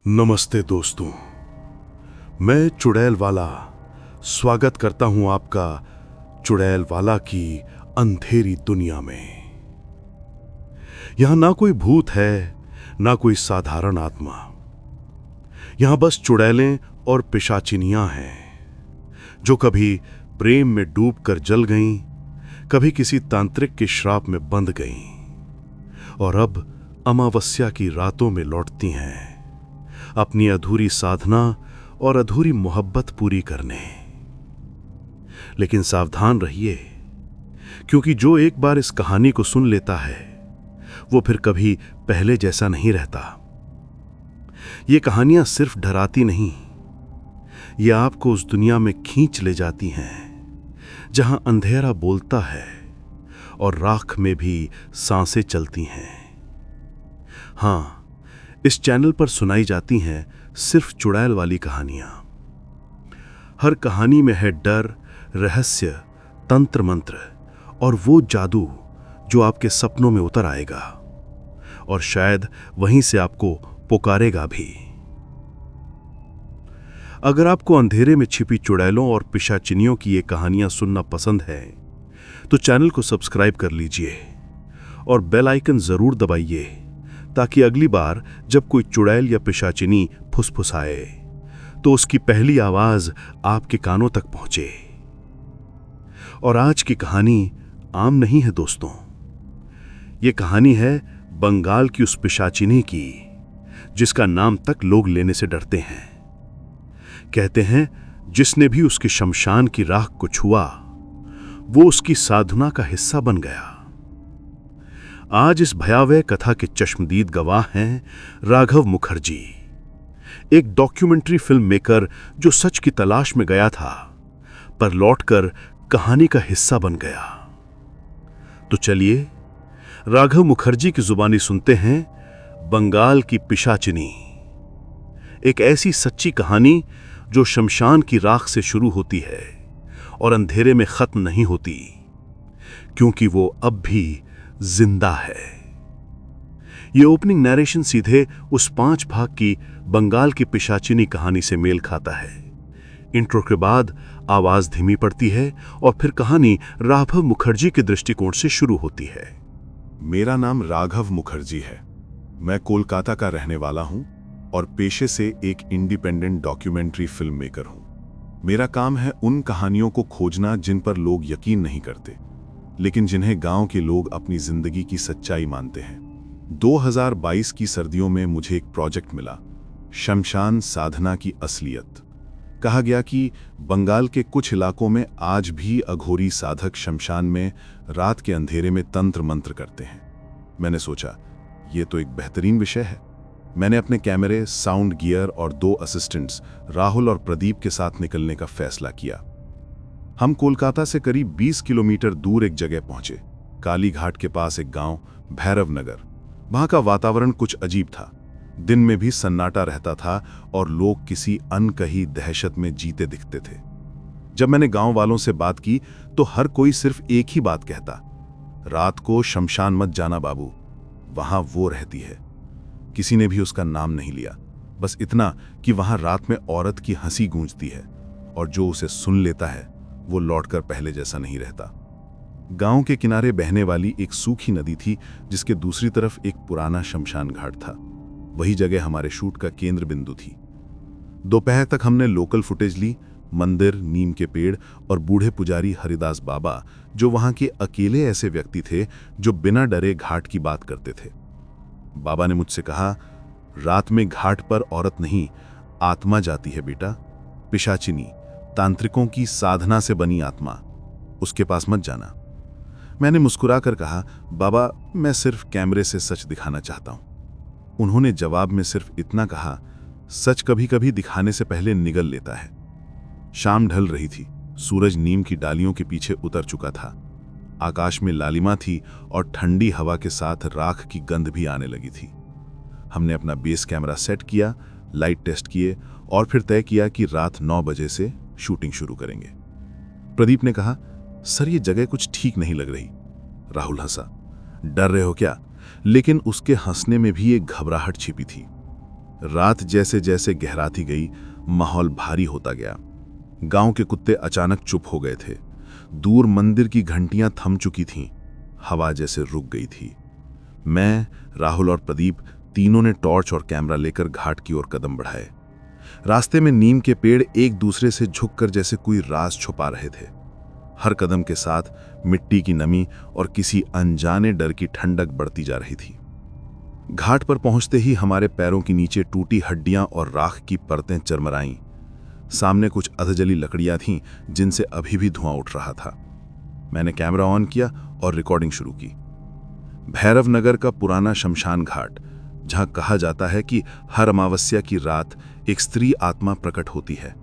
नमस्ते दोस्तों, मैं चुड़ैल वाला स्वागत करता हूं आपका चुड़ैल वाला की अंधेरी दुनिया में। यहां ना कोई भूत है, ना कोई साधारण आत्मा। यहां बस चुड़ैलें और पिशाचिनियां हैं, जो कभी प्रेम में डूबकर जल गईं, कभी किसी तांत्रिक के श्राप में बंध गईं और अब अमावस्या की रातों में लौटती हैं अपनी अधूरी साधना और अधूरी मोहब्बत पूरी करने। लेकिन सावधान रहिए, क्योंकि जो एक बार इस कहानी को सुन लेता है वो फिर कभी पहले जैसा नहीं रहता। ये कहानियां सिर्फ डराती नहीं, ये आपको उस दुनिया में खींच ले जाती हैं जहां अंधेरा बोलता है और राख में भी सांसें चलती हैं। हां, इस चैनल पर सुनाई जाती हैं सिर्फ चुड़ैल वाली कहानियां। हर कहानी में है डर, रहस्य, तंत्र मंत्र और वो जादू जो आपके सपनों में उतर आएगा और शायद वहीं से आपको पुकारेगा भी। अगर आपको अंधेरे में छिपी चुड़ैलों और पिशाचिनियों की ये कहानियां सुनना पसंद है तो चैनल को सब्सक्राइब कर लीजिए और बेल आइकन जरूर दबाइए, ताकि अगली बार जब कोई चुड़ैल या पिशाचिनी फुसफुसाए तो उसकी पहली आवाज आपके कानों तक पहुंचे। और आज की कहानी आम नहीं है दोस्तों, यह कहानी है बंगाल की उस पिशाचिनी की जिसका नाम तक लोग लेने से डरते हैं। कहते हैं जिसने भी उसके शमशान की राख को छुआ वो उसकी साधना का हिस्सा बन गया। आज इस भयावह कथा के चश्मदीद गवाह हैं राघव मुखर्जी, एक डॉक्यूमेंट्री फिल्म मेकर जो सच की तलाश में गया था पर लौटकर कहानी का हिस्सा बन गया। तो चलिए राघव मुखर्जी की जुबानी सुनते हैं बंगाल की पिशाचिनी, एक ऐसी सच्ची कहानी जो शमशान की राख से शुरू होती है और अंधेरे में खत्म नहीं होती, क्योंकि वो अब भी जिंदा है। ये ओपनिंग नरेशन सीधे उस 5 भाग की बंगाल की पिशाचिनी कहानी से मेल खाता है। इंट्रो के बाद आवाज धीमी पड़ती है और फिर कहानी राघव मुखर्जी के दृष्टिकोण से शुरू होती है। मेरा नाम राघव मुखर्जी है। मैं कोलकाता का रहने वाला हूं और पेशे से एक इंडिपेंडेंट डॉक्यूमेंट्री फिल्म मेकर हूं। मेरा काम है उन कहानियों को खोजना जिन पर लोग यकीन नहीं करते, लेकिन जिन्हें गांव के लोग अपनी जिंदगी की सच्चाई मानते हैं। 2022 की सर्दियों में मुझे एक प्रोजेक्ट मिला, शमशान साधना की असलियत। कहा गया कि बंगाल के कुछ इलाकों में आज भी अघोरी साधक शमशान में रात के अंधेरे में तंत्र मंत्र करते हैं। मैंने सोचा ये तो एक बेहतरीन विषय है। मैंने अपने कैमरे, साउंड गियर और 2 असिस्टेंट्स राहुल और प्रदीप के साथ निकलने का फैसला किया। हम कोलकाता से करीब 20 किलोमीटर दूर एक जगह पहुंचे, काली घाट के पास एक गांव भैरव नगर। वहां का वातावरण कुछ अजीब था। दिन में भी सन्नाटा रहता था और लोग किसी अनकही दहशत में जीते दिखते थे। जब मैंने गांव वालों से बात की तो हर कोई सिर्फ एक ही बात कहता, रात को शमशान मत जाना बाबू, वहां वो रहती है। किसी ने भी उसका नाम नहीं लिया, बस इतना कि वहां रात में औरत की हंसी गूंजती है और जो उसे सुन लेता है वो लौटकर पहले जैसा नहीं रहता। गांव के किनारे बहने वाली एक सूखी नदी थी जिसके दूसरी तरफ एक पुराना शमशान घाट था। वही जगह हमारे शूट का केंद्र बिंदु थी। दोपहर तक हमने लोकल फुटेज ली, मंदिर, नीम के पेड़ और बूढ़े पुजारी हरिदास बाबा, जो वहां के अकेले ऐसे व्यक्ति थे जो बिना डरे घाट की बात करते थे। बाबा ने मुझसे कहा, रात में घाट पर औरत नहीं, आत्मा जाती है बेटा, पिशाचिनी, तांत्रिकों की साधना से बनी आत्मा, उसके पास मत जाना। मैंने मुस्कुराकर कहा, बाबा मैं सिर्फ कैमरे से सच दिखाना चाहता हूं। उन्होंने जवाब में सिर्फ इतना कहा, सच कभी कभी दिखाने से पहले निगल लेता है। शाम ढल रही थी, सूरज नीम की डालियों के पीछे उतर चुका था। आकाश में लालिमा थी और ठंडी हवा के साथ राख की गंध भी आने लगी थी। हमने अपना बेस कैमरा सेट किया, लाइट टेस्ट किए और फिर तय किया कि रात 9 बजे से शूटिंग शुरू करेंगे। प्रदीप ने कहा, सर ये जगह कुछ ठीक नहीं लग रही। राहुल हंसा, डर रहे हो क्या? लेकिन उसके हंसने में भी एक घबराहट छिपी थी। रात जैसे जैसे गहराती गई, माहौल भारी होता गया। गांव के कुत्ते अचानक चुप हो गए थे। दूर मंदिर की घंटियां थम चुकी थीं। हवा जैसे रुक गई थी। मैं, राहुल और प्रदीप तीनों ने टॉर्च और कैमरा लेकर घाट की ओर कदम बढ़ाए। रास्ते में नीम के पेड़ एक दूसरे से झुककर जैसे कोई राज छुपा रहे थे। हर कदम के साथ मिट्टी की नमी और किसी अनजाने डर की ठंडक बढ़ती जा रही थी। घाट पर पहुंचते ही हमारे पैरों के नीचे टूटी हड्डियां और राख की परतें चरमराईं। सामने कुछ अधजली लकड़ियां थीं जिनसे अभी भी धुआं उठ रहा था। मैंने कैमरा ऑन किया और रिकॉर्डिंग शुरू की। भैरव नगर का पुराना शमशान घाट, जहां कहा जाता है कि हर अमावस्या की रात एक स्त्री आत्मा प्रकट होती है।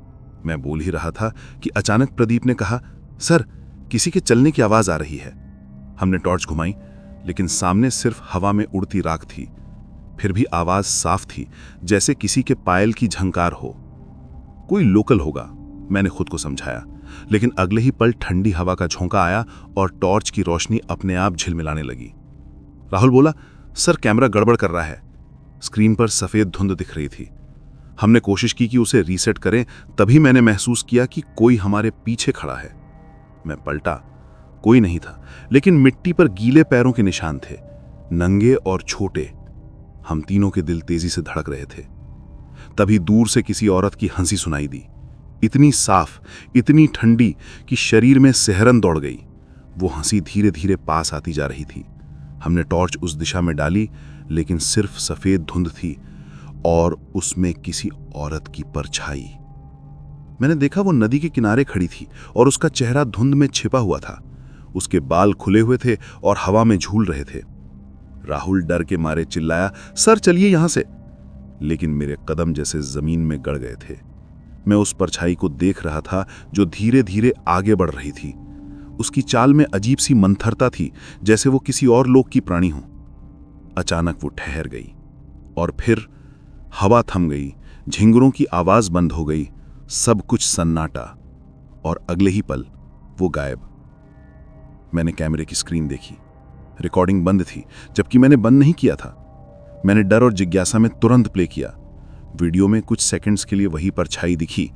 मैं बोल ही रहा था कि अचानक प्रदीप ने कहा, सर, किसी के चलने की आवाज आ रही है। हमने टॉर्च घुमाई, लेकिन सामने सिर्फ हवा में उड़ती राख थी। फिर भी आवाज साफ थी, जैसे किसी के पायल की झंकार हो। कोई लोकल होगा, मैंने खुद को समझाया, लेकिन अगले ही पल ठंडी हवा का झोंका आया और टॉर्च की रोशनी अपने आप झिलमिलाने लगी। राहुल बोला, सर, कैमरा गड़बड़ कर रहा है। स्क्रीन पर सफेद धुंध दिख रही थी। हमने कोशिश की कि उसे रीसेट करें, तभी मैंने महसूस किया कि कोई हमारे पीछे खड़ा है। मैं पलटा, कोई नहीं था, लेकिन मिट्टी पर गीले पैरों के निशान थे, नंगे और छोटे। हम तीनों के दिल तेजी से धड़क रहे थे। तभी दूर से किसी औरत की हंसी सुनाई दी, इतनी साफ, इतनी ठंडी कि शरीर में सिहरन दौड़ गई। वो हंसी धीरे धीरे पास आती जा रही थी। हमने टॉर्च उस दिशा में डाली, लेकिन सिर्फ सफेद धुंध थी और उसमें किसी औरत की परछाई। मैंने देखा वो नदी के किनारे खड़ी थी और उसका चेहरा धुंध में छिपा हुआ था। उसके बाल खुले हुए थे और हवा में झूल रहे थे। राहुल डर के मारे चिल्लाया, सर, चलिए यहां से। लेकिन मेरे कदम जैसे जमीन में गड़ गए थे। मैं उस परछाई को देख रहा था जो धीरे धीरे आगे बढ़ रही थी। उसकी चाल में अजीब सी मंथरता थी, जैसे वो किसी और लोक की प्राणी हो। अचानक वो ठहर गई और फिर हवा थम गई, झिंगुरों की आवाज बंद हो गई, सब कुछ सन्नाटा, और अगले ही पल वो गायब। मैंने कैमरे की स्क्रीन देखी। रिकॉर्डिंग बंद थी, जबकि मैंने बंद नहीं किया था। मैंने डर और जिज्ञासा में तुरंत प्ले किया। वीडियो में कुछ सेकंड्स के लिए वही परछाई दिखी,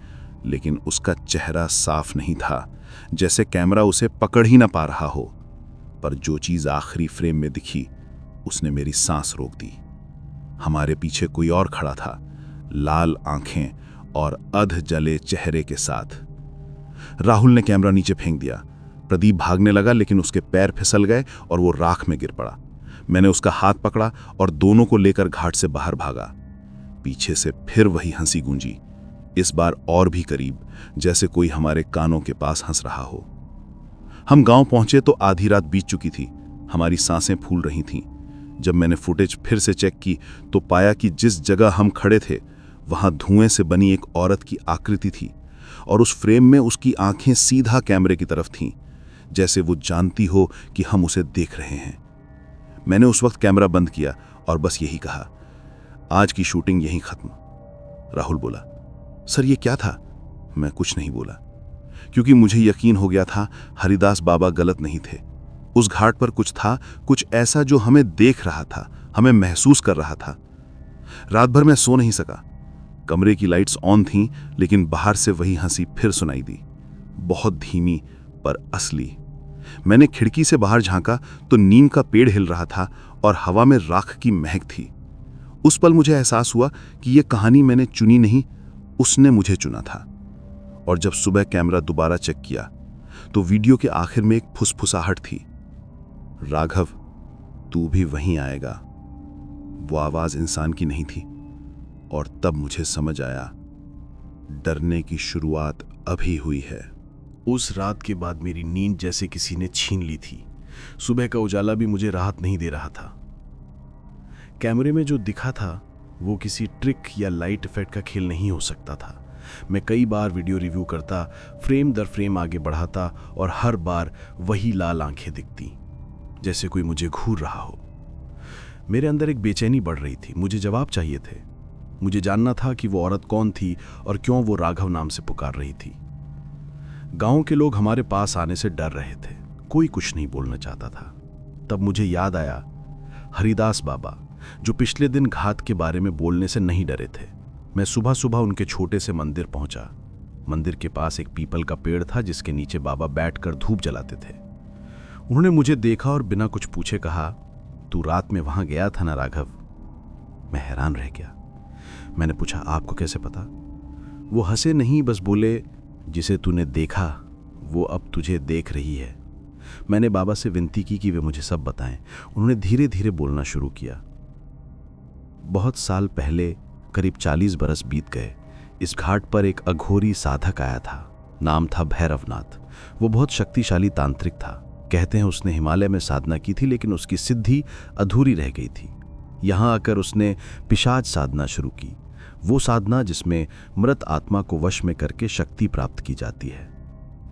लेकिन उसका चेहरा साफ नहीं था, जैसे कैमरा उसे पकड़ ही ना पा रहा हो। पर जो चीज आखिरी फ्रेम में दिखी, उसने मेरी सांस रोक दी। हमारे पीछे कोई और खड़ा था, लाल आंखें और अध जले चेहरे के साथ। राहुल ने कैमरा नीचे फेंक दिया। प्रदीप भागने लगा, लेकिन उसके पैर फिसल गए और वो राख में गिर पड़ा। मैंने उसका हाथ पकड़ा और दोनों को लेकर घाट से बाहर भागा। पीछे से फिर वही हंसी गूंजी, इस बार और भी करीब, जैसे कोई हमारे कानों के पास हंस रहा हो। हम गांव पहुंचे तो आधी रात बीत चुकी थी। हमारी सांसें फूल रही थीं। जब मैंने फुटेज फिर से चेक की तो पाया कि जिस जगह हम खड़े थे वहां धुएं से बनी एक औरत की आकृति थी, और उस फ्रेम में उसकी आंखें सीधा कैमरे की तरफ थीं, जैसे वो जानती हो कि हम उसे देख रहे हैं। मैंने उस वक्त कैमरा बंद किया और बस यही कहा, आज की शूटिंग यहीं खत्म। राहुल बोला, सर, ये क्या था? मैं कुछ नहीं बोला, क्योंकि मुझे यकीन हो गया था हरिदास बाबा गलत नहीं थे। उस घाट पर कुछ था, कुछ ऐसा जो हमें देख रहा था, हमें महसूस कर रहा था। रात भर मैं सो नहीं सका। कमरे की लाइट्स ऑन थीं, लेकिन बाहर से वही हंसी फिर सुनाई दी, बहुत धीमी पर असली। मैंने खिड़की से बाहर झांका तो नीम का पेड़ हिल रहा था और हवा में राख की महक थी। उस पल मुझे एहसास हुआ कि यह कहानी मैंने चुनी नहीं, उसने मुझे चुना था। और जब सुबह कैमरा दोबारा चेक किया तो वीडियो के आखिर में एक फुसफुसाहट थी, राघव, तू भी वहीं आएगा। वो आवाज इंसान की नहीं थी, और तब मुझे समझ आया, डरने की शुरुआत अभी हुई है। उस रात के बाद मेरी नींद जैसे किसी ने छीन ली थी। सुबह का उजाला भी मुझे राहत नहीं दे रहा था। कैमरे में जो दिखा था वो किसी ट्रिक या लाइट इफेक्ट का खेल नहीं हो सकता था। मैं कई बार वीडियो रिव्यू करता, फ्रेम दर फ्रेम आगे बढ़ाता, और हर बार वही लाल आंखें दिखती, जैसे कोई मुझे घूर रहा हो। मेरे अंदर एक बेचैनी बढ़ रही थी। मुझे जवाब चाहिए थे। मुझे जानना था कि वो औरत कौन थी और क्यों वो राघव नाम से पुकार रही थी। गांव के लोग हमारे पास आने से डर रहे थे, कोई कुछ नहीं बोलना चाहता था। तब मुझे याद आया, हरिदास बाबा, जो पिछले दिन घात के बारे में बोलने से नहीं डरे थे। मैं सुबह सुबह उनके छोटे से मंदिर पहुंचा। मंदिर के पास एक पीपल का पेड़ था जिसके नीचे बाबा बैठकर धूप जलाते थे। उन्होंने मुझे देखा और बिना कुछ पूछे कहा, तू रात में वहां गया था ना राघव? मैं हैरान रह गया। मैंने पूछा, आपको कैसे पता? वो हंसे नहीं, बस बोले, जिसे तूने देखा वो अब तुझे देख रही है। मैंने बाबा से विनती की कि वे मुझे सब बताएं। उन्होंने धीरे धीरे बोलना शुरू किया। बहुत साल पहले, करीब 40 बरस बीत गए, इस घाट पर एक अघोरी साधक आया था। नाम था भैरवनाथ। वो बहुत शक्तिशाली तांत्रिक था। कहते हैं उसने हिमालय में साधना की थी, लेकिन उसकी सिद्धि अधूरी रह गई थी। यहाँ आकर उसने पिशाच साधना शुरू की, वो साधना जिसमें मृत आत्मा को वश में करके शक्ति प्राप्त की जाती है।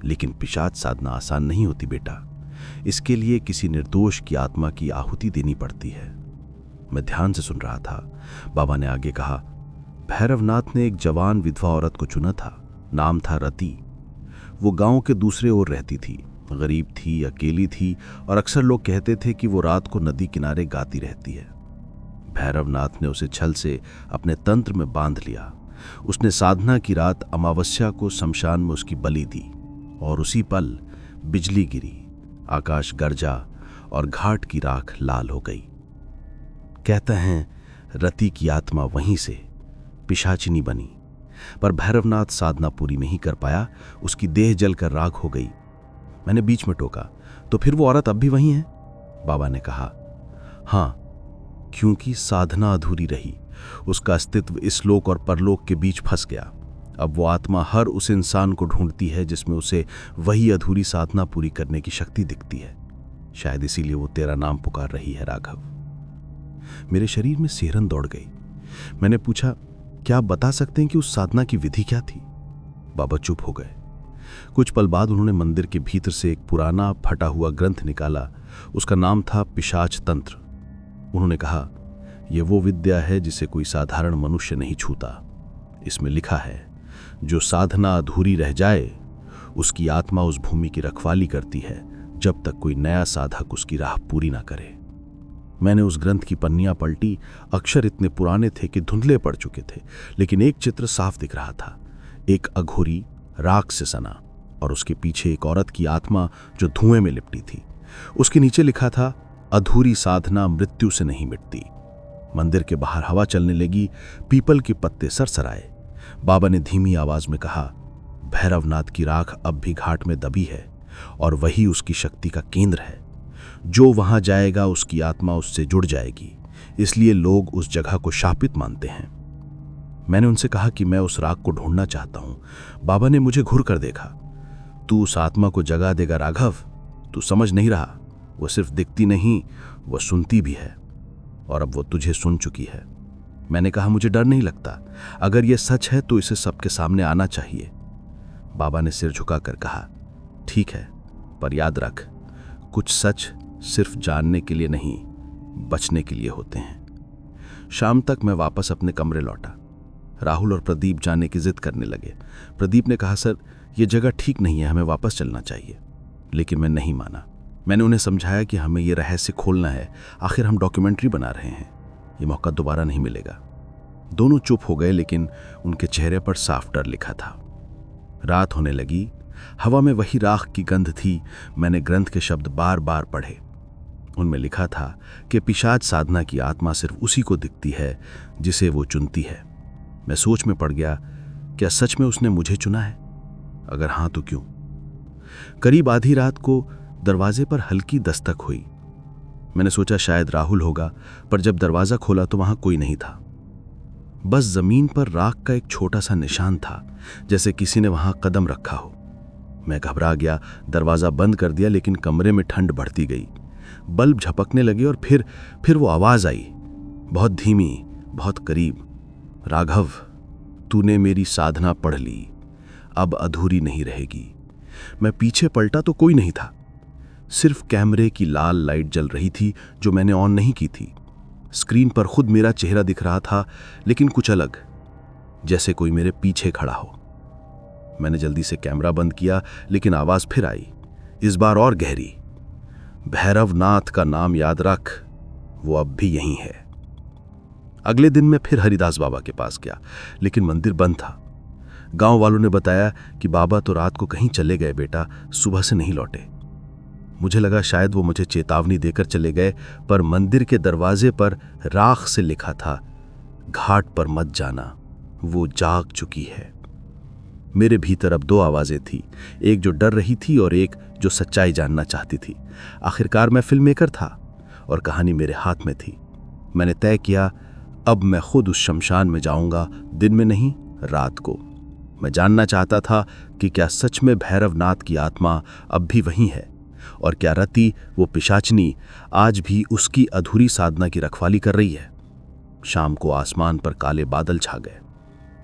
लेकिन पिशाच साधना आसान नहीं होती बेटा। इसके लिए किसी निर्दोष की आत्मा की आहुति देनी पड़ती है। मैं ध्यान से सुन रहा था। बाबा ने आगे कहा, भैरवनाथ ने एक जवान विधवा औरत को चुना था। नाम था रति। वो गांव के दूसरे ओर रहती थी। गरीब थी, अकेली थी और अक्सर लोग कहते थे कि वो रात को नदी किनारे गाती रहती है। भैरवनाथ ने उसे छल से अपने तंत्र में बांध लिया। उसने साधना की रात अमावस्या को शमशान में उसकी बलि दी और उसी पल बिजली गिरी, आकाश गरजा और घाट की राख लाल हो गई। कहते हैं रति की आत्मा वहीं से पिशाचिनी बनी, पर भैरवनाथ साधना पूरी नहीं कर पाया। उसकी देह जलकर राख हो गई। मैंने बीच में टोका, तो फिर वो औरत अब भी वहीं है? बाबा ने कहा, हाँ, क्योंकि साधना अधूरी रही। उसका अस्तित्व इस लोक और परलोक के बीच फंस गया। अब वो आत्मा हर उस इंसान को ढूंढती है जिसमें उसे वही अधूरी साधना पूरी करने की शक्ति दिखती है। शायद इसीलिए वो तेरा नाम पुकार रही है राघव। मेरे शरीर में सिहरन दौड़ गई। मैंने पूछा, क्या आप बता सकते हैं कि उस साधना की विधि क्या थी? बाबा चुप हो गए। कुछ पल बाद उन्होंने मंदिर के भीतर से एक पुराना फटा हुआ ग्रंथ निकाला। उसका नाम था पिशाच तंत्र। उन्होंने कहा, यह वो विद्या है जिसे कोई साधारण मनुष्य नहीं छूता। इसमें लिखा है, जो साधना अधूरी रह जाए उसकी आत्मा उस भूमि की रखवाली करती है जब तक कोई नया साधक उसकी राह पूरी ना करे। मैंने उस ग्रंथ की पन्नियां पलटी। अक्षर इतने पुराने थे कि धुंधले पड़ चुके थे, लेकिन एक चित्र साफ दिख रहा था। एक अघोरी राख से सना और उसके पीछे एक औरत की आत्मा जो धुएं में लिपटी थी। उसके नीचे लिखा था, अधूरी साधना मृत्यु से नहीं मिटती। मंदिर के बाहर हवा चलने लगी। पीपल के पत्ते सरसराए। बाबा ने धीमी आवाज में कहा, भैरवनाथ की राख अब भी घाट में दबी है और वही उसकी शक्ति का केंद्र है। जो वहां जाएगा उसकी आत्मा उससे जुड़ जाएगी, इसलिए लोग उस जगह को शापित मानते हैं। मैंने उनसे कहा कि मैं उस राख को ढूंढना चाहता हूं। बाबा ने मुझे घूर कर देखा। तू उस आत्मा को जगा देगा राघव, तू समझ नहीं रहा। वो सिर्फ दिखती नहीं, वो सुनती भी है, और अब वो तुझे सुन चुकी है। मैंने कहा, मुझे डर नहीं लगता। अगर यह सच है तो इसे सबके सामने आना चाहिए। बाबा ने सिर झुकाकर कहा, ठीक है, पर याद रख, कुछ सच सिर्फ जानने के लिए नहीं, बचने के लिए होते हैं। शाम तक मैं वापस अपने कमरे लौटा। राहुल और प्रदीप जाने की जिद करने लगे। प्रदीप ने कहा, सर, यह जगह ठीक नहीं है, हमें वापस चलना चाहिए। लेकिन मैं नहीं माना। मैंने उन्हें समझाया कि हमें यह रहस्य खोलना है। आखिर हम डॉक्यूमेंट्री बना रहे हैं, यह मौका दोबारा नहीं मिलेगा। दोनों चुप हो गए, लेकिन उनके चेहरे पर साफ डर लिखा था। रात होने लगी। हवा में वही राख की गंध थी। मैंने ग्रंथ के शब्द बार बार पढ़े। उनमें लिखा था कि पिशाच साधना की आत्मा सिर्फ उसी को दिखती है जिसे वो चुनती है। मैं सोच में पड़ गया, क्या सच में उसने मुझे चुना है? अगर हां तो क्यों? करीब आधी रात को दरवाजे पर हल्की दस्तक हुई। मैंने सोचा शायद राहुल होगा, पर जब दरवाजा खोला तो वहां कोई नहीं था। बस जमीन पर राख का एक छोटा सा निशान था, जैसे किसी ने वहां कदम रखा हो। मैं घबरा गया, दरवाजा बंद कर दिया, लेकिन कमरे में ठंड बढ़ती गई। बल्ब झपकने लगे और फिर वो आवाज आई, बहुत धीमी, बहुत करीब, राघव, तूने मेरी साधना पढ़ ली, अब अधूरी नहीं रहेगी। मैं पीछे पलटा तो कोई नहीं था। सिर्फ कैमरे की लाल लाइट जल रही थी जो मैंने ऑन नहीं की थी। स्क्रीन पर खुद मेरा चेहरा दिख रहा था, लेकिन कुछ अलग, जैसे कोई मेरे पीछे खड़ा हो। मैंने जल्दी से कैमरा बंद किया, लेकिन आवाज फिर आई, इस बार और गहरी, भैरवनाथ का नाम याद रख, वो अब भी यहीं है। अगले दिन मैं फिर हरिदास बाबा के पास गया, लेकिन मंदिर बंद था। गांव वालों ने बताया कि बाबा तो रात को कहीं चले गए बेटा, सुबह से नहीं लौटे। मुझे लगा शायद वो मुझे चेतावनी देकर चले गए, पर मंदिर के दरवाजे पर राख से लिखा था, घाट पर मत जाना, वो जाग चुकी है। मेरे भीतर अब दो आवाजें थी, एक जो डर रही थी और एक जो सच्चाई जानना चाहती थी। आखिरकार मैं फिल्म मेकर था और कहानी मेरे हाथ में थी। मैंने तय किया, अब मैं खुद उस शमशान में जाऊंगा, दिन में नहीं, रात को। मैं जानना चाहता था कि क्या सच में भैरवनाथ की आत्मा अब भी वहीं है, और क्या रति, वो पिशाचनी, आज भी उसकी अधूरी साधना की रखवाली कर रही है। शाम को आसमान पर काले बादल छा गए।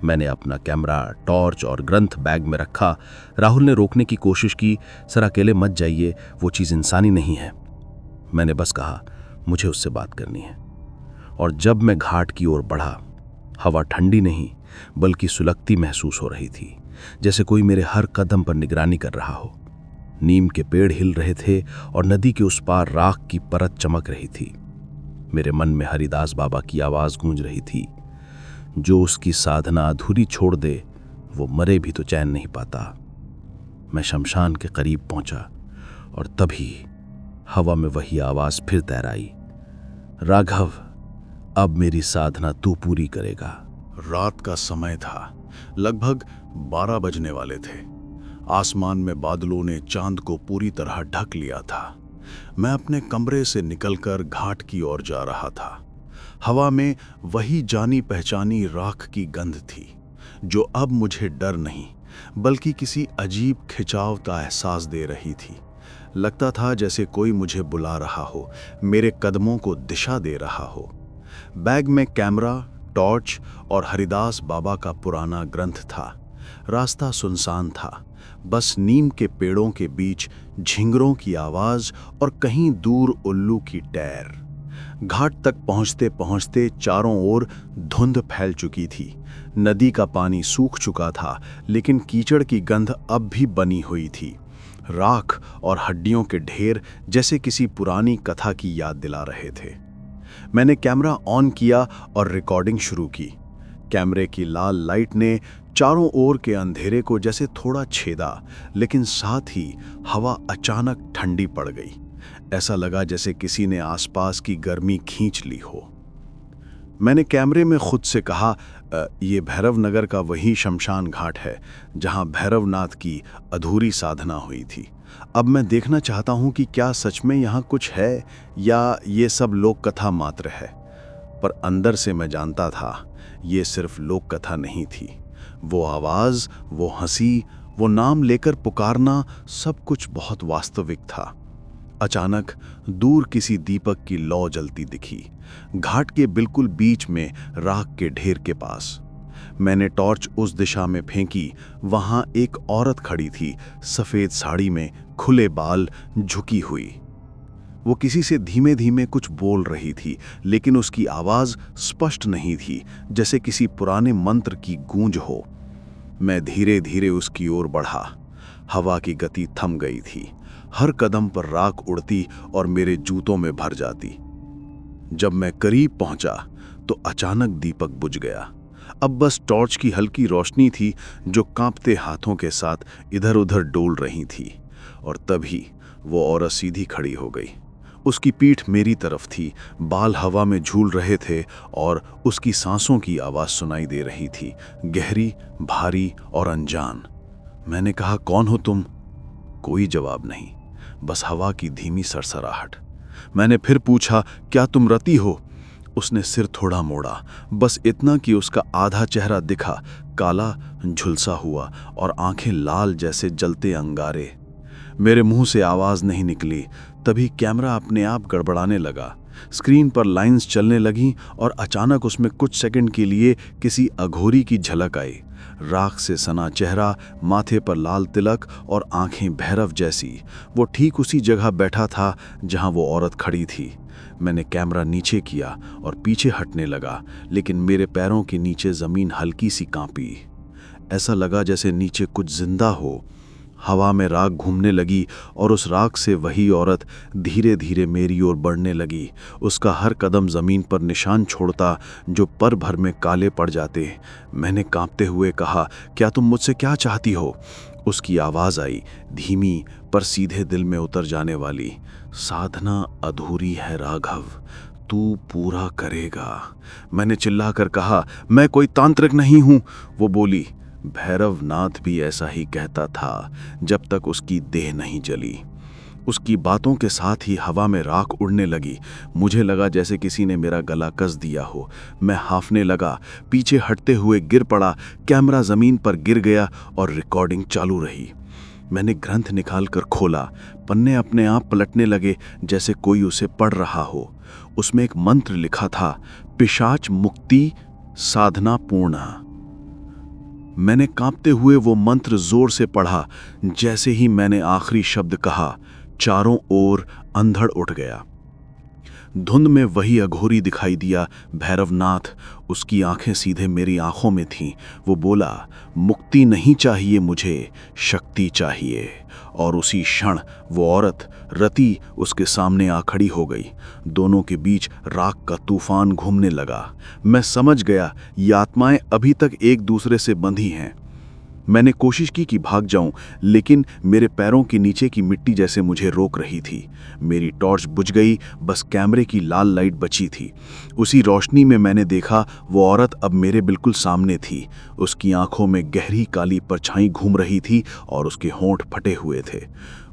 मैंने अपना कैमरा, टॉर्च और ग्रंथ बैग में रखा। राहुल ने रोकने की कोशिश की, सर अकेले मत जाइए, वो चीज़ इंसानी नहीं है। मैंने बस कहा, मुझे उससे बात करनी है। और जब मैं घाट की ओर बढ़ा, हवा ठंडी नहीं बल्कि सुलगती महसूस हो रही थी, जैसे कोई मेरे हर कदम पर निगरानी कर रहा हो। नीम के पेड़ हिल रहे थे और नदी के उस पार राख की परत चमक रही थी। मेरे मन में हरिदास बाबा की आवाज गूंज रही थी, जो उसकी साधना अधूरी छोड़ दे, वो मरे भी तो चैन नहीं पाता। मैं शमशान के करीब पहुंचा और तभी हवा में वही आवाज फिर तैराई, राघव, अब मेरी साधना तू पूरी करेगा। रात का समय था, लगभग 12 बजने वाले थे। आसमान में बादलों ने चांद को पूरी तरह ढक लिया था। मैं अपने कमरे से निकलकर घाट की ओर जा रहा था। हवा में वही जानी पहचानी राख की गंध थी, जो अब मुझे डर नहीं बल्कि किसी अजीब खिंचाव का एहसास दे रही थी। लगता था जैसे कोई मुझे बुला रहा हो, मेरे कदमों को दिशा दे रहा हो। बैग में कैमरा, टॉर्च और हरिदास बाबा का पुराना ग्रंथ था। रास्ता सुनसान था, बस नीम के पेड़ों के बीच झिंगरों की आवाज और कहीं दूर उल्लू की टैर। घाट तक पहुंचते पहुंचते चारों ओर धुंध फैल चुकी थी। नदी का पानी सूख चुका था, लेकिन कीचड़ की गंध अब भी बनी हुई थी। राख और हड्डियों के ढेर जैसे किसी पुरानी कथा की याद दिला रहे थे। मैंने कैमरा ऑन किया और रिकॉर्डिंग शुरू की। कैमरे की लाल लाइट ने चारों ओर के अंधेरे को जैसे थोड़ा छेदा, लेकिन साथ ही हवा अचानक ठंडी पड़ गई। ऐसा लगा जैसे किसी ने आसपास की गर्मी खींच ली हो। मैंने कैमरे में खुद से कहा, ये भैरव नगर का वही शमशान घाट है जहां भैरवनाथ की अधूरी साधना हुई थी। अब मैं देखना चाहता हूं कि क्या सच में यहाँ कुछ है या ये सब लोक कथा मात्र है। पर अंदर से मैं जानता था ये सिर्फ लोक कथा नहीं थी। वो आवाज, वो हंसी, वो नाम लेकर पुकारना, सब कुछ बहुत वास्तविक था। अचानक दूर किसी दीपक की लौ जलती दिखी, घाट के बिल्कुल बीच में राख के ढेर के पास। मैंने टॉर्च उस दिशा में फेंकी। वहां एक औरत खड़ी थी, सफेद साड़ी में, खुले बाल, झुकी हुई। वो किसी से धीमे धीमे कुछ बोल रही थी, लेकिन उसकी आवाज स्पष्ट नहीं थी, जैसे किसी पुराने मंत्र की गूंज हो। मैं धीरे धीरे उसकी ओर बढ़ा। हवा की गति थम गई थी। हर कदम पर राख उड़ती और मेरे जूतों में भर जाती। जब मैं करीब पहुंचा तो अचानक दीपक बुझ गया। अब बस टॉर्च की हल्की रोशनी थी जो कांपते हाथों के साथ इधर उधर डोल रही थी। और तभी वो औरत सीधी खड़ी हो गई। उसकी पीठ मेरी तरफ थी, बाल हवा में झूल रहे थे और उसकी सांसों की आवाज सुनाई दे रही थी, गहरी, भारी और अनजान। मैंने कहा, कौन हो तुम? कोई जवाब नहीं, बस हवा की धीमी सरसराहट। मैंने फिर पूछा, क्या तुम रति हो? उसने सिर थोड़ा मोड़ा, बस इतना कि उसका आधा चेहरा दिखा, काला, झुलसा हुआ और आंखें लाल जैसे जलते अंगारे। मेरे मुंह से आवाज नहीं निकली। तभी कैमरा अपने आप गड़बड़ाने लगा। स्क्रीन पर लाइंस चलने लगीं और अचानक उसमें कुछ सेकंड के लिए किसी अघोरी की झलक आई। राख से सना चेहरा, माथे पर लाल तिलक और आंखें भैरव जैसी। वो ठीक उसी जगह बैठा था जहां वो औरत खड़ी थी। मैंने कैमरा नीचे किया और पीछे हटने लगा, लेकिन मेरे पैरों के नीचे जमीन हल्की सी कांपी। ऐसा लगा जैसे नीचे कुछ जिंदा हो। हवा में राख घूमने लगी और उस राख से वही औरत धीरे धीरे मेरी ओर बढ़ने लगी। उसका हर कदम ज़मीन पर निशान छोड़ता जो पल भर में काले पड़ जाते। मैंने कांपते हुए कहा, क्या तुम मुझसे क्या चाहती हो? उसकी आवाज़ आई, धीमी पर सीधे दिल में उतर जाने वाली, साधना अधूरी है राघव, तू पूरा करेगा। मैंने चिल्लाकर कहा, मैं कोई तांत्रिक नहीं हूं। वो बोली, भैरवनाथ भी ऐसा ही कहता था जब तक उसकी देह नहीं जली। उसकी बातों के साथ ही हवा में राख उड़ने लगी। मुझे लगा जैसे किसी ने मेरा गला कस दिया हो। मैं हांफने लगा, पीछे हटते हुए गिर पड़ा। कैमरा जमीन पर गिर गया और रिकॉर्डिंग चालू रही। मैंने ग्रंथ निकालकर खोला। पन्ने अपने आप पलटने लगे जैसे कोई उसे पढ़ रहा हो। उसमें एक मंत्र लिखा था, पिशाच मुक्ति साधना पूर्ण। मैंने कांपते हुए वो मंत्र जोर से पढ़ा। जैसे ही मैंने आखिरी शब्द कहा, चारों ओर अंधड़ उठ गया। धुंध में वही अघोरी दिखाई दिया, भैरवनाथ। उसकी आंखें सीधे मेरी आंखों में थीं। वो बोला, मुक्ति नहीं चाहिए मुझे, शक्ति चाहिए। और उसी क्षण वो औरत रति उसके सामने आ खड़ी हो गई। दोनों के बीच राख का तूफान घूमने लगा। मैं समझ गया ये आत्माएं अभी तक एक दूसरे से बंधी हैं। मैंने कोशिश की कि भाग जाऊं, लेकिन मेरे पैरों के नीचे की मिट्टी जैसे मुझे रोक रही थी। मेरी टॉर्च बुझ गई, बस कैमरे की लाल लाइट बची थी। उसी रोशनी में मैंने देखा वो औरत अब मेरे बिल्कुल सामने थी। उसकी आंखों में गहरी काली परछाई घूम रही थी और उसके होंठ फटे हुए थे।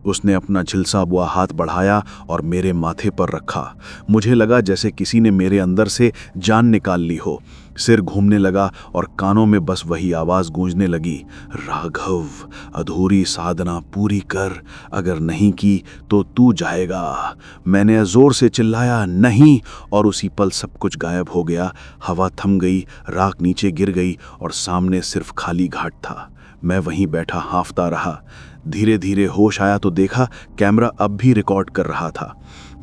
उसने अपना झिलसा हुआ हाथ बढ़ाया और मेरे माथे पर रखा। मुझे लगा जैसे किसी ने मेरे अंदर से जान निकाल ली हो। सिर घूमने लगा और कानों में बस वही आवाज गूंजने लगी, राघव, अधूरी साधना पूरी कर, अगर नहीं की तो तू जाएगा। मैंने जोर से चिल्लाया, नहीं, और उसी पल सब कुछ गायब हो गया। हवा थम गई, राख नीचे गिर गई और सामने सिर्फ खाली घाट था। मैं वहीं बैठा हांफता रहा। धीरे धीरे होश आया तो देखा कैमरा अब भी रिकॉर्ड कर रहा था।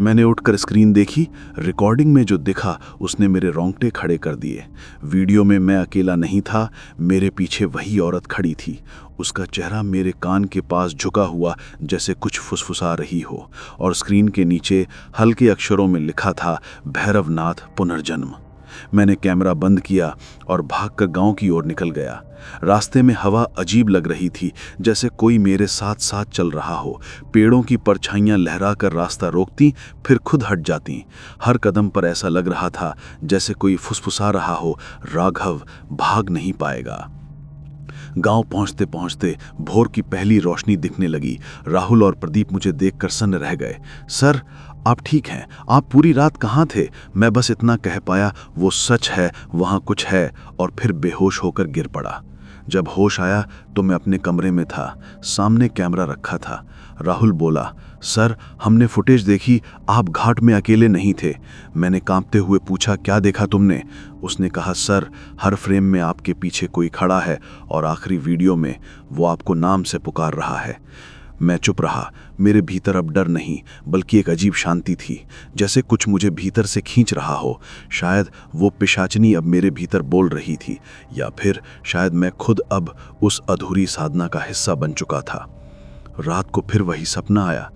मैंने उठकर स्क्रीन देखी। रिकॉर्डिंग में जो दिखा उसने मेरे रोंगटे खड़े कर दिए। वीडियो में मैं अकेला नहीं था, मेरे पीछे वही औरत खड़ी थी। उसका चेहरा मेरे कान के पास झुका हुआ जैसे कुछ फुसफुसा रही हो, और स्क्रीन के नीचे हल्के अक्षरों में लिखा था, भैरवनाथ पुनर्जन्म। मैंने कैमरा बंद किया और भागकर गांव की ओर निकल गया। रास्ते में हवा अजीब लग रही थी, जैसे कोई मेरे साथ साथ चल रहा हो। पेड़ों की परछाइयां लहराकर रास्ता रोकती, फिर खुद हट जाती। हर कदम पर ऐसा लग रहा था जैसे कोई फुसफुसा रहा हो, राघव, भाग नहीं पाएगा। गांव पहुंचते पहुंचते भोर की पहली रोशनी दिखने लगी। राहुल और प्रदीप मुझे देखकर सन्न रह गए। सर, आप ठीक हैं? आप पूरी रात कहाँ थे? मैं बस इतना कह पाया, वो सच है, वहाँ कुछ है, और फिर बेहोश होकर गिर पड़ा। जब होश आया तो मैं अपने कमरे में था, सामने कैमरा रखा था। राहुल बोला, सर, हमने फुटेज देखी, आप घाट में अकेले नहीं थे। मैंने कांपते हुए पूछा, क्या देखा तुमने? उसने कहा, सर, हर फ्रेम में आपके पीछे कोई खड़ा है और आखिरी वीडियो में वो आपको नाम से पुकार रहा है। मैं चुप रहा। मेरे भीतर अब डर नहीं, बल्कि एक अजीब शांति थी, जैसे कुछ मुझे भीतर से खींच रहा हो। शायद वो पिशाचनी अब मेरे भीतर बोल रही थी, या फिर शायद मैं खुद अब उस अधूरी साधना का हिस्सा बन चुका था। रात को फिर वही सपना आया।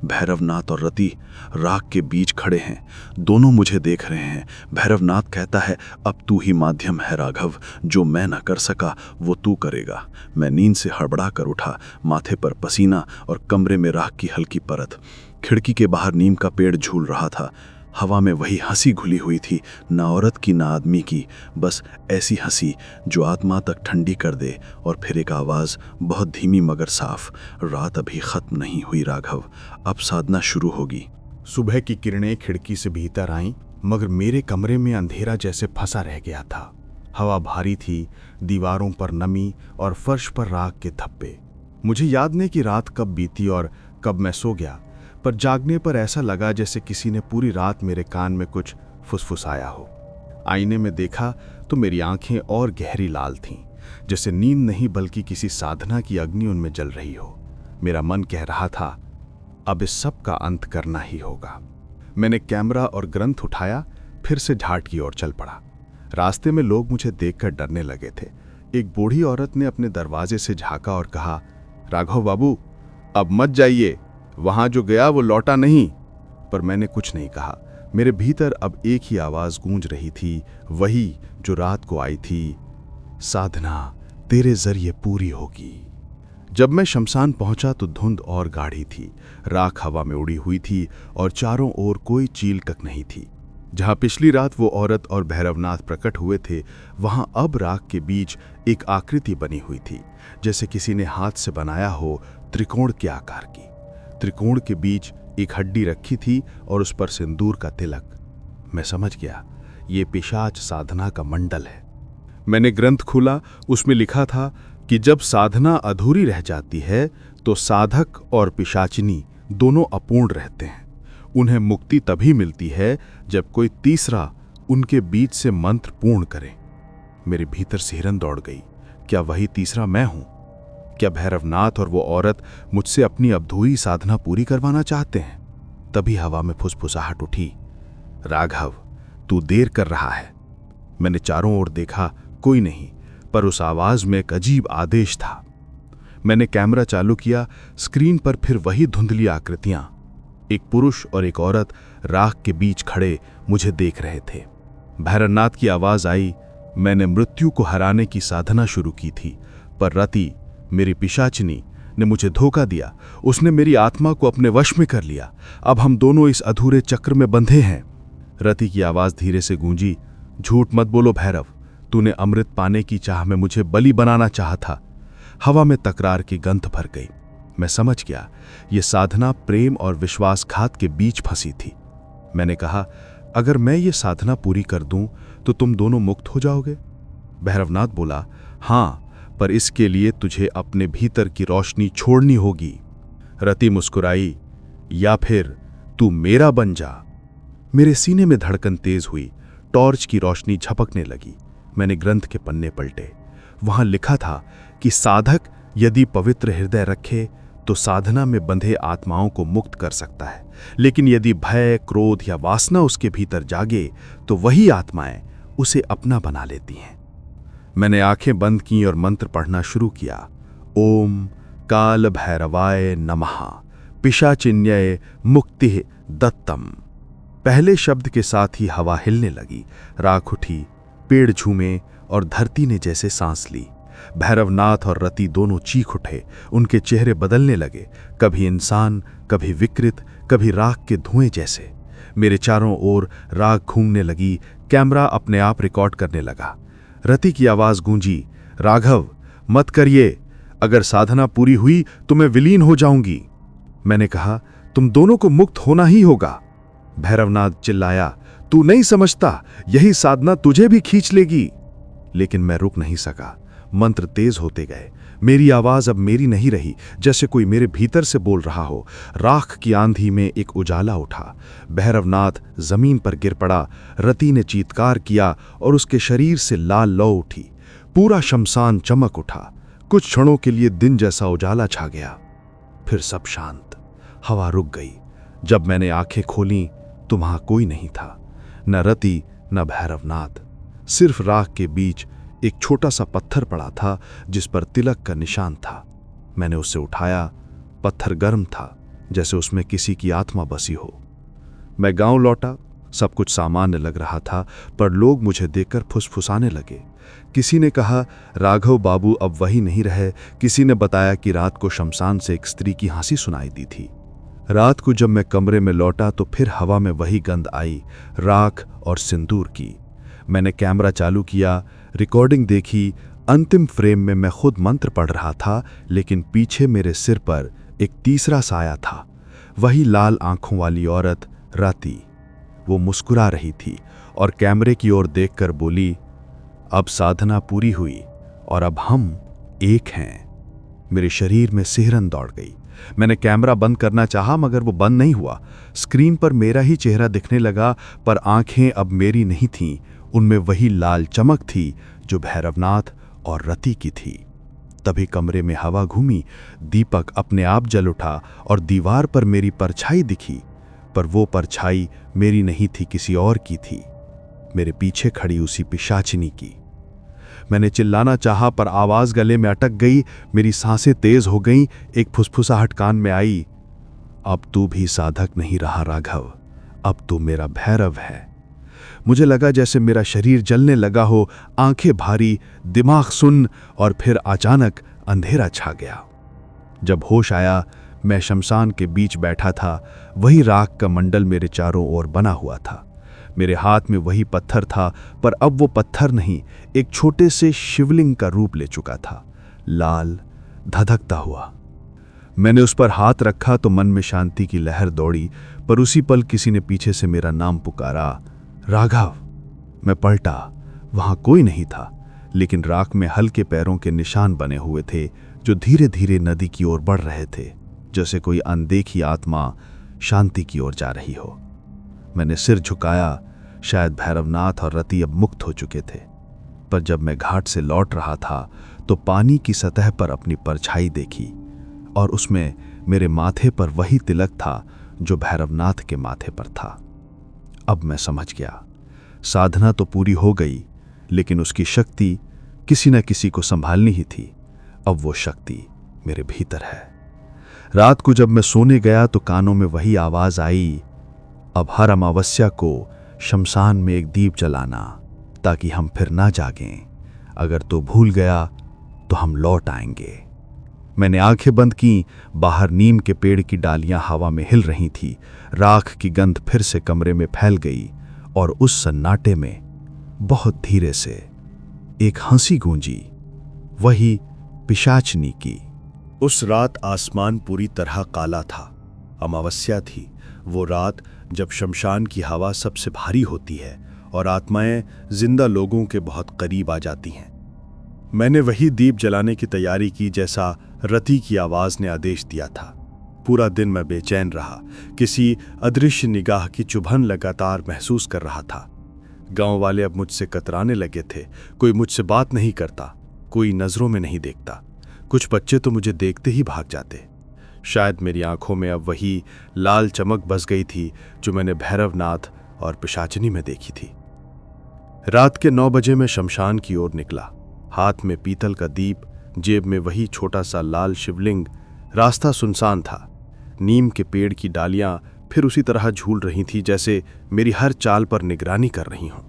भैरवनाथ और रति राख के बीच खड़े हैं, दोनों मुझे देख रहे हैं। भैरवनाथ कहता है, अब तू ही माध्यम है राघव, जो मैं न कर सका वो तू करेगा। मैं नींद से हड़बड़ा कर उठा, माथे पर पसीना और कमरे में राख की हल्की परत। खिड़की के बाहर नीम का पेड़ झूल रहा था। हवा में वही हंसी घुली हुई थी, ना औरत की ना आदमी की, बस ऐसी हंसी जो आत्मा तक ठंडी कर दे। और फिर एक आवाज़, बहुत धीमी मगर साफ, रात अभी खत्म नहीं हुई राघव, अब साधना शुरू होगी। सुबह की किरणें खिड़की से भीतर आईं, मगर मेरे कमरे में अंधेरा जैसे फंसा रह गया था। हवा भारी थी, दीवारों पर नमी और फर्श पर राख के धब्बे। मुझे याद नहीं कि रात कब बीती और कब मैं सो गया, पर जागने पर ऐसा लगा जैसे किसी ने पूरी रात मेरे कान में कुछ फुसफुसाया हो। आईने में देखा तो मेरी आंखें और गहरी लाल थीं, जैसे नींद नहीं बल्कि किसी साधना की अग्नि उनमें जल रही हो। मेरा मन कह रहा था, अब इस सब का अंत करना ही होगा। मैंने कैमरा और ग्रंथ उठाया, फिर से घाट की ओर चल पड़ा। रास्ते में लोग मुझे देखकर डरने लगे थे। एक बूढ़ी औरत ने अपने दरवाजे से झांका और कहा, राघव बाबू, अब मत जाइए, वहां जो गया वो लौटा नहीं। पर मैंने कुछ नहीं कहा। मेरे भीतर अब एक ही आवाज गूंज रही थी, वही जो रात को आई थी, साधना तेरे जरिए पूरी होगी। जब मैं शमशान पहुंचा तो धुंध और गाढ़ी थी, राख हवा में उड़ी हुई थी और चारों ओर कोई चील तक नहीं थी। जहां पिछली रात वो औरत और भैरवनाथ प्रकट हुए थे, वहां अब राख के बीच एक आकृति बनी हुई थी, जैसे किसी ने हाथ से बनाया हो, त्रिकोण के आकार की। त्रिकोण के बीच एक हड्डी रखी थी और उस पर सिंदूर का तिलक। मैं समझ गया, ये पिशाच साधना का मंडल है। मैंने ग्रंथ खोला, उसमें लिखा था कि जब साधना अधूरी रह जाती है तो साधक और पिशाचिनी दोनों अपूर्ण रहते हैं। उन्हें मुक्ति तभी मिलती है जब कोई तीसरा उनके बीच से मंत्र पूर्ण करे। मेरे भीतर सिहरन दौड़ गई। क्या वही तीसरा मैं हूं? क्या भैरवनाथ और वो औरत मुझसे अपनी अधूरी साधना पूरी करवाना चाहते हैं? तभी हवा में फुसफुसाहट उठी, राघव, तू देर कर रहा है। मैंने चारों ओर देखा, कोई नहीं, पर उस आवाज में एक अजीब आदेश था। मैंने कैमरा चालू किया। स्क्रीन पर फिर वही धुंधली आकृतियां, एक पुरुष और एक औरत राख के बीच खड़े मुझे देख रहे थे। भैरवनाथ की आवाज आई, मैंने मृत्यु को हराने की साधना शुरू की थी, पर रति, मेरी पिशाचिनी, ने मुझे धोखा दिया। उसने मेरी आत्मा को अपने वश में कर लिया। अब हम दोनों इस अधूरे चक्र में बंधे हैं। रति की आवाज धीरे से गूंजी, झूठ मत बोलो भैरव, तूने अमृत पाने की चाह में मुझे बलि बनाना चाहा था। हवा में तकरार की गंध भर गई। मैं समझ गया, ये साधना प्रेम और विश्वासघात के बीच फंसी थी। मैंने कहा, अगर मैं ये साधना पूरी कर दूं तो तुम दोनों मुक्त हो जाओगे? भैरवनाथ बोला, हां, पर इसके लिए तुझे अपने भीतर की रोशनी छोड़नी होगी। रति मुस्कुराई, या फिर तू मेरा बन जा। मेरे सीने में धड़कन तेज हुई, टॉर्च की रोशनी झपकने लगी। मैंने ग्रंथ के पन्ने पलटे। वहां लिखा था कि साधक यदि पवित्र हृदय रखे तो साधना में बंधे आत्माओं को मुक्त कर सकता है, लेकिन यदि भय, क्रोध या वासना उसके भीतर जागे तो वही आत्माएं उसे अपना बना लेती हैं। मैंने आंखें बंद की और मंत्र पढ़ना शुरू किया। ओम काल भैरवाय नमः पिशाचिन्यय मुक्ति दत्तम। पहले शब्द के साथ ही हवा हिलने लगी, राख उठी, पेड़ झूमे और धरती ने जैसे सांस ली। भैरवनाथ और रति दोनों चीख उठे। उनके चेहरे बदलने लगे, कभी इंसान, कभी विकृत, कभी राख के धुएं जैसे। मेरे चारों ओर राख घूमने लगी। कैमरा अपने आप रिकॉर्ड करने लगा। रति की आवाज गूंजी, राघव, मत करिए, अगर साधना पूरी हुई तो मैं विलीन हो जाऊंगी। मैंने कहा, तुम दोनों को मुक्त होना ही होगा। भैरवनाथ चिल्लाया, तू नहीं समझता, यही साधना तुझे भी खींच लेगी। लेकिन मैं रुक नहीं सका। मंत्र तेज होते गए। मेरी आवाज अब मेरी नहीं रही, जैसे कोई मेरे भीतर से बोल रहा हो। राख की आंधी में एक उजाला उठा। भैरवनाथ जमीन पर गिर पड़ा। रति ने चीत्कार किया और उसके शरीर से लाल लौ उठी। पूरा शमशान चमक उठा। कुछ क्षणों के लिए दिन जैसा उजाला छा गया, फिर सब शांत। हवा रुक गई। जब मैंने आंखें खोलीं तो वहां कोई नहीं था, न रति न भैरवनाथ। सिर्फ राख के बीच एक छोटा सा पत्थर पड़ा था जिस पर तिलक का निशान था। मैंने उसे उठाया। पत्थर गर्म था, जैसे उसमें किसी की आत्मा बसी हो। मैं गांव लौटा। सब कुछ सामान्य लग रहा था, पर लोग मुझे देखकर फुसफुसाने लगे। किसी ने कहा, राघव बाबू अब वही नहीं रहे। किसी ने बताया कि रात को शमशान से एक स्त्री की हंसी सुनाई दी थी। रात को जब मैं कमरे में लौटा तो फिर हवा में वही गंध आई, राख और सिंदूर की। मैंने कैमरा चालू किया, रिकॉर्डिंग देखी। अंतिम फ्रेम में मैं खुद मंत्र पढ़ रहा था, लेकिन पीछे मेरे सिर पर एक तीसरा साया था, वही लाल आंखों वाली औरत रति। वो मुस्कुरा रही थी और कैमरे की ओर देखकर बोली, अब साधना पूरी हुई और अब हम एक हैं। मेरे शरीर में सिहरन दौड़ गई। मैंने कैमरा बंद करना चाहा, मगर वो बंद नहीं हुआ। स्क्रीन पर मेरा ही चेहरा दिखने लगा, पर आंखें अब मेरी नहीं थीं। उनमें वही लाल चमक थी जो भैरवनाथ और रति की थी। तभी कमरे में हवा घूमी, दीपक अपने आप जल उठा और दीवार पर मेरी परछाई दिखी, पर वो परछाई मेरी नहीं थी, किसी और की थी, मेरे पीछे खड़ी उसी पिशाचिनी की। मैंने चिल्लाना चाहा पर आवाज गले में अटक गई, मेरी सांसें तेज हो गईं, एक फुसफुसाहट कान में आई। अब तू भी साधक नहीं रहा राघव, अब तू मेरा भैरव है। मुझे लगा जैसे मेरा शरीर जलने लगा हो, आंखें भारी, दिमाग सुन्न, और फिर अचानक अंधेरा छा गया। जब होश आया, मैं शमशान के बीच बैठा था। वही राख का मंडल मेरे चारों ओर बना हुआ था। मेरे हाथ में वही पत्थर था, पर अब वो पत्थर नहीं, एक छोटे से शिवलिंग का रूप ले चुका था, लाल, धधकता हुआ। मैंने उस पर हाथ रखा तो मन में शांति की लहर दौड़ी, पर उसी पल किसी ने पीछे से मेरा नाम पुकारा, राघव। मैं पलटा, वहां कोई नहीं था, लेकिन राख में हल्के पैरों के निशान बने हुए थे जो धीरे धीरे नदी की ओर बढ़ रहे थे, जैसे कोई अनदेखी आत्मा शांति की ओर जा रही हो। मैंने सिर झुकाया, शायद भैरवनाथ और रति अब मुक्त हो चुके थे। पर जब मैं घाट से लौट रहा था तो पानी की सतह पर अपनी परछाई देखी, और उसमें मेरे माथे पर वही तिलक था जो भैरवनाथ के माथे पर था। अब मैं समझ गया, साधना तो पूरी हो गई, लेकिन उसकी शक्ति किसी न किसी को संभालनी ही थी। अब वो शक्ति मेरे भीतर है। रात को जब मैं सोने गया तो कानों में वही आवाज आई, अब हर अमावस्या को शमशान में एक दीप जलाना, ताकि हम फिर ना जागें। अगर तो भूल गया तो हम लौट आएंगे। मैंने आंखें बंद की। बाहर नीम के पेड़ की डालियां हवा में हिल रही थी। राख की गंध फिर से कमरे में फैल गई, और उस सन्नाटे में बहुत धीरे से एक हंसी गूंजी, वही पिशाचनी की। उस रात आसमान पूरी तरह काला था। अमावस्या थी, वो रात जब शमशान की हवा सबसे भारी होती है और आत्माएं जिंदा लोगों के बहुत करीब आ जाती हैं। मैंने वही दीप जलाने की तैयारी की जैसा रति की आवाज ने आदेश दिया था। पूरा दिन मैं बेचैन रहा, किसी अदृश्य निगाह की चुभन लगातार महसूस कर रहा था। गांव वाले अब मुझसे कतराने लगे थे। कोई मुझसे बात नहीं करता, कोई नजरों में नहीं देखता। कुछ बच्चे तो मुझे देखते ही भाग जाते। शायद मेरी आंखों में अब वही लाल चमक बस गई थी जो मैंने भैरवनाथ और पिशाचिनी में देखी थी। रात के 9 बजे मैं शमशान की ओर निकला, हाथ में पीतल का दीप, जेब में वही छोटा सा लाल शिवलिंग। रास्ता सुनसान था। नीम के पेड़ की डालियां फिर उसी तरह झूल रही थी जैसे मेरी हर चाल पर निगरानी कर रही हों।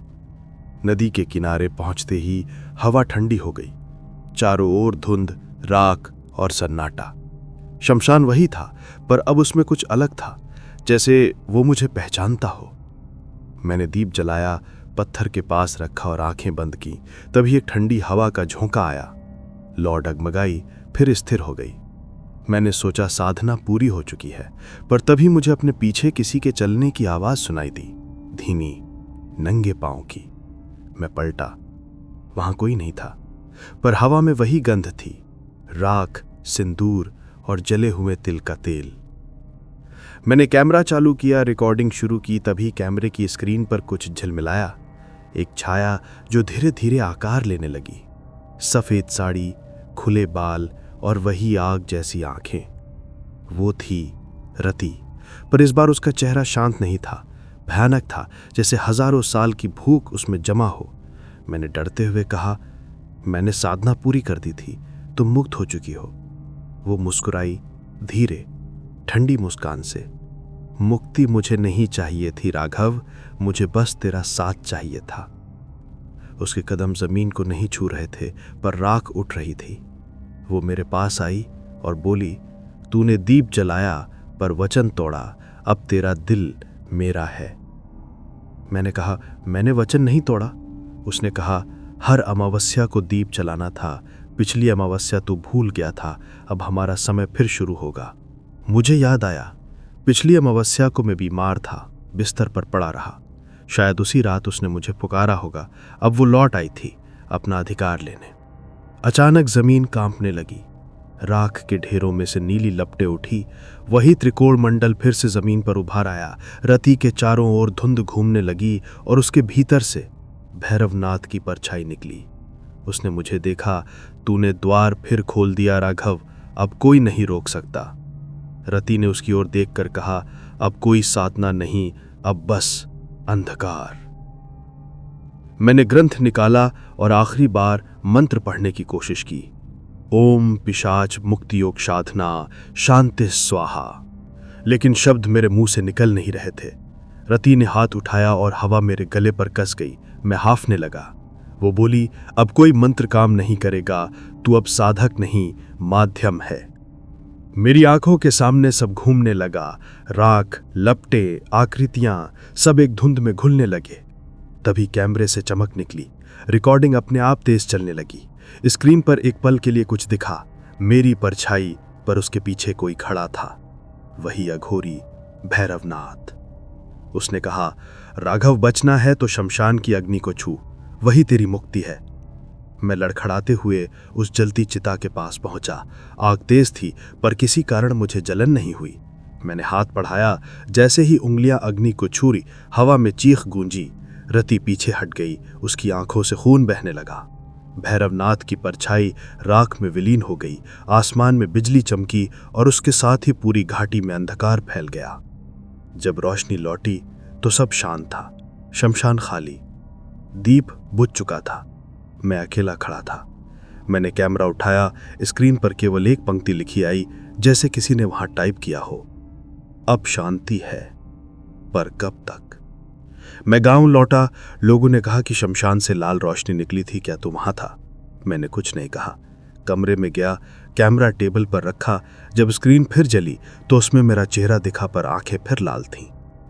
नदी के किनारे पहुंचते ही हवा ठंडी हो गई। चारों ओर धुंध, राख और सन्नाटा। शमशान वही था, पर अब उसमें कुछ अलग था, जैसे वो मुझे पहचानता हो। मैंने दीप जलाया, पत्थर के पास रखा और आंखें बंद की। तभी एक ठंडी हवा का झोंका आया। लौ डगमगाई, फिर स्थिर हो गई। मैंने सोचा साधना पूरी हो चुकी है, पर तभी मुझे अपने पीछे किसी के चलने की आवाज सुनाई दी, धीमी, नंगे पांव की। मैं पलटा, वहां कोई नहीं था, पर हवा में वही गंध थी, राख, सिंदूर और जले हुए तिल का तेल। मैंने कैमरा चालू किया, रिकॉर्डिंग शुरू की। तभी कैमरे की स्क्रीन पर कुछ झिलमिलाया, एक छाया जो धीरे धीरे आकार लेने लगी। सफेद साड़ी, खुले बाल और वही आग जैसी आंखें। वो थी रति, पर इस बार उसका चेहरा शांत नहीं था, भयानक था, जैसे हजारों साल की भूख उसमें जमा हो। मैंने डरते हुए कहा, मैंने साधना पूरी कर दी थी, तुम मुक्त हो चुकी हो। वो मुस्कुराई, धीरे, ठंडी मुस्कान से। मुक्ति मुझे नहीं चाहिए थी राघव, मुझे बस तेरा साथ चाहिए था। उसके कदम जमीन को नहीं छू रहे थे, पर राख उठ रही थी। वो मेरे पास आई और बोली, तूने दीप जलाया पर वचन तोड़ा, अब तेरा दिल मेरा है। मैंने कहा, मैंने वचन नहीं तोड़ा। उसने कहा, हर अमावस्या को दीप जलाना था, पिछली अमावस्या तू भूल गया था, अब हमारा समय फिर शुरू होगा। मुझे याद आया, पिछली अमावस्या को मैं बीमार था, बिस्तर पर पड़ा रहा। शायद उसी रात उसने मुझे पुकारा होगा। अब वो लौट आई थी अपना अधिकार लेने। अचानक जमीन कांपने लगी, राख के ढेरों में से नीली लपटें उठी। वही त्रिकोण मंडल फिर से जमीन पर उभार आया। रति के चारों ओर धुंध घूमने लगी और उसके भीतर से भैरवनाथ की परछाई निकली। उसने मुझे देखा, तूने द्वार फिर खोल दिया राघव, अब कोई नहीं रोक सकता। रति ने उसकी ओर देखकर कहा, अब कोई साधना नहीं, अब बस अंधकार। मैंने ग्रंथ निकाला और आखिरी बार मंत्र पढ़ने की कोशिश की। ओम पिशाच मुक्ति योग साधना शांति स्वाहा, लेकिन शब्द मेरे मुंह से निकल नहीं रहे थे। रति ने हाथ उठाया और हवा मेरे गले पर कस गई। मैं हाफने लगा। वो बोली, अब कोई मंत्र काम नहीं करेगा, तू अब साधक नहीं माध्यम है। मेरी आंखों के सामने सब घूमने लगा। राख, लपटे, आकृतियां सब एक धुंध में घुलने लगे। तभी कैमरे से चमक निकली। रिकॉर्डिंग अपने आप तेज चलने लगी। स्क्रीन पर एक पल के लिए कुछ दिखा, मेरी परछाई, पर उसके पीछे कोई खड़ा था, वही अघोरी भैरवनाथ। उसने कहा, राघव बचना है तो शमशान की अग्नि को छू, वही तेरी मुक्ति है। मैं लड़खड़ाते हुए उस जलती चिता के पास पहुंचा। आग तेज थी, पर किसी कारण मुझे जलन नहीं हुई। मैंने हाथ बढ़ाया, जैसे ही उंगलियां अग्नि को छुई, हवा में चीख गूंजी। रति पीछे हट गई, उसकी आंखों से खून बहने लगा। भैरवनाथ की परछाई राख में विलीन हो गई। आसमान में बिजली चमकी और उसके साथ ही पूरी घाटी में अंधकार फैल गया। जब रोशनी लौटी तो सब शांत था, शमशान खाली, दीप बुझ चुका था। मैं अकेला खड़ा था। मैंने कैमरा उठाया। स्क्रीन पर केवल एक पंक्ति लिखी आई, जैसे किसी ने वहां टाइप किया हो, अब शांति है, पर कब तक। मैं गांव लौटा। लोगों ने कहा कि शमशान से लाल रोशनी निकली थी, क्या तू वहां था? मैंने कुछ नहीं कहा। कमरे में गया, कैमरा टेबल पर रखा। जब स्क्रीन फिर जली तो उसमें मेरा चेहरा दिखा, पर आंखें फिर लाल थीं।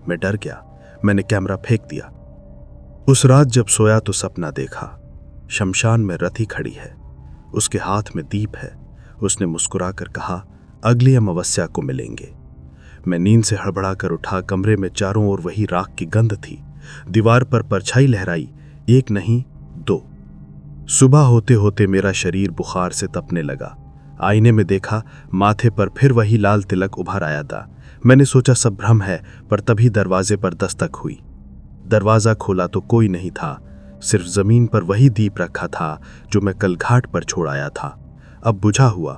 मैं डर गया। मैंने कैमरा फेंक दिया। उस रात जब सोया तो सपना देखा, शमशान में रति खड़ी है, उसके हाथ में दीप है। उसने मुस्कुराकर कहा, अगली अमावस्या को मिलेंगे। मैं नींद से हड़बड़ा कर उठा। कमरे में चारों ओर वही राख की गंध थी। दीवार पर परछाई लहराई, एक नहीं दो। सुबह होते होते मेरा शरीर बुखार से तपने लगा। आईने में देखा, माथे पर फिर वही लाल तिलक उभर आया था। मैंने सोचा सब भ्रम है, पर तभी दरवाजे पर दस्तक हुई। दरवाजा खोला तो कोई नहीं था, सिर्फ जमीन पर वही दीप रखा था जो मैं कल घाट पर छोड़ आया था। अब बुझा हुआ,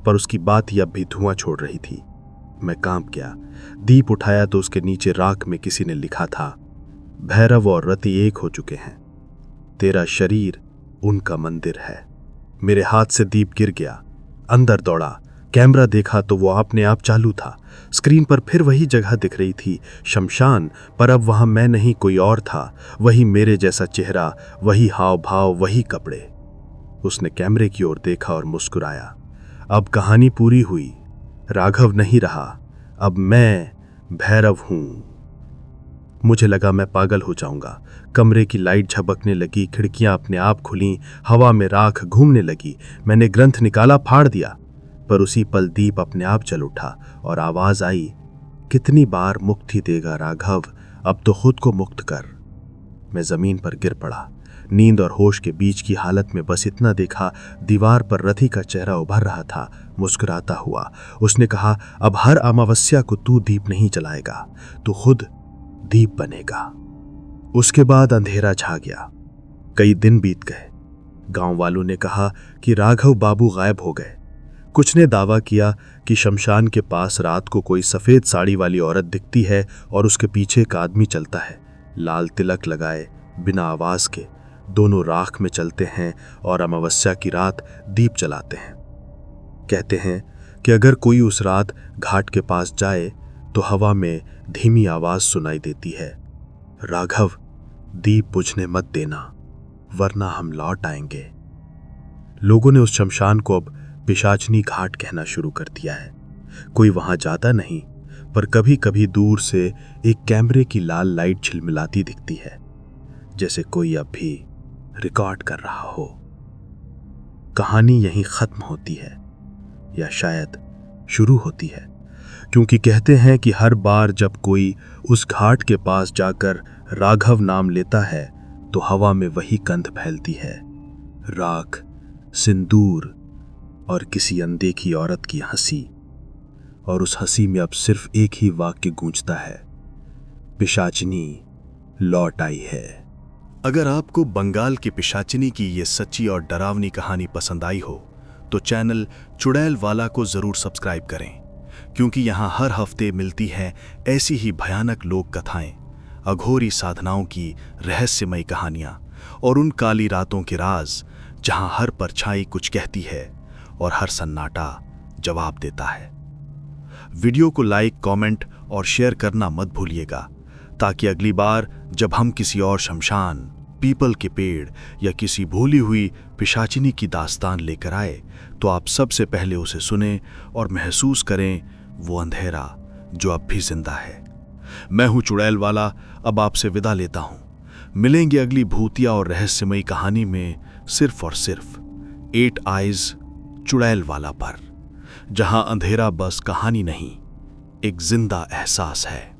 पर उसकी बाती अब भी धुआं छोड़ रही थी। मैं कांप गया। दीप उठाया तो उसके नीचे राख में किसी ने लिखा था, भैरव और रति एक हो चुके हैं, तेरा शरीर उनका मंदिर है। मेरे हाथ से दीप गिर गया। अंदर दौड़ा, कैमरा देखा तो वो अपने आप चालू था। स्क्रीन पर फिर वही जगह दिख रही थी, शमशान, पर अब वहां मैं नहीं, कोई और था। वही मेरे जैसा चेहरा, वही हाव भाव, वही कपड़े। उसने कैमरे की ओर देखा और मुस्कुराया। अब कहानी पूरी हुई। राघव नहीं रहा, अब मैं भैरव हूं। मुझे लगा मैं पागल हो जाऊंगा। कमरे की लाइट झपकने लगी, खिड़कियां अपने आप खुलीं, हवा में राख घूमने लगी। मैंने ग्रंथ निकाला, फाड़ दिया, पर उसी पल दीप अपने आप जल उठा और आवाज आई, कितनी बार मुक्ति देगा राघव, अब तो खुद को मुक्त कर। मैं जमीन पर गिर पड़ा। नींद और होश के बीच की हालत में बस इतना देखा, दीवार पर रति का चेहरा उभर रहा था, मुस्कुराता हुआ। उसने कहा, अब हर अमावस्या को तू दीप नहीं जलाएगा, तू खुद दीप बनेगा। उसके बाद अंधेरा छा गया। कई दिन बीत गए। गांव वालों ने कहा कि राघव बाबू गायब हो गए। कुछ ने दावा किया कि शमशान के पास रात को कोई सफेद साड़ी वाली औरत दिखती है और उसके पीछे एक आदमी चलता है, लाल तिलक लगाए, बिना आवाज के। दोनों राख में चलते हैं और अमावस्या की रात दीप जलाते हैं। कहते हैं कि अगर कोई उस रात घाट के पास जाए तो हवा में धीमी आवाज सुनाई देती है, राघव दीप बुझने मत देना, वरना हम लौट आएंगे। लोगों ने उस शमशान को अब पिशाचनी घाट कहना शुरू कर दिया है। कोई वहां जाता नहीं, पर कभी कभी दूर से एक कैमरे की लाल लाइट झिलमिलाती दिखती है, जैसे कोई अब भी रिकॉर्ड कर रहा हो। कहानी यहीं खत्म होती है, या शायद शुरू होती है, क्योंकि कहते हैं कि हर बार जब कोई उस घाट के पास जाकर राघव नाम लेता है तो हवा में वही गंध फैलती है, राख, सिंदूर और किसी अनदेखी औरत की हंसी। और उस हंसी में अब सिर्फ एक ही वाक्य गूंजता है, पिशाचिनी लौट आई है। अगर आपको बंगाल की पिशाचिनी की ये सच्ची और डरावनी कहानी पसंद आई हो तो चैनल चुड़ैल वाला को जरूर सब्सक्राइब करें, क्योंकि यहाँ हर हफ्ते मिलती है ऐसी ही भयानक लोक कथाएं, अघोरी साधनाओं की रहस्यमयी कहानियां और उन काली रातों के राज जहां हर परछाई कुछ कहती है और हर सन्नाटा जवाब देता है। वीडियो को लाइक, कमेंट और शेयर करना मत भूलिएगा, ताकि अगली बार जब हम किसी और शमशान, पीपल के पेड़ या किसी भूली हुई पिशाचिनी की दास्तान लेकर आए तो आप सबसे पहले उसे सुने और महसूस करें वो अंधेरा जो अब भी जिंदा है। मैं हूं चुड़ैल वाला, अब आपसे विदा लेता हूं। मिलेंगे अगली भूतिया और रहस्यमयी कहानी में सिर्फ और सिर्फ 8 आइज चुड़ैल वाला पर, जहां अंधेरा बस कहानी नहीं, एक जिंदा एहसास है।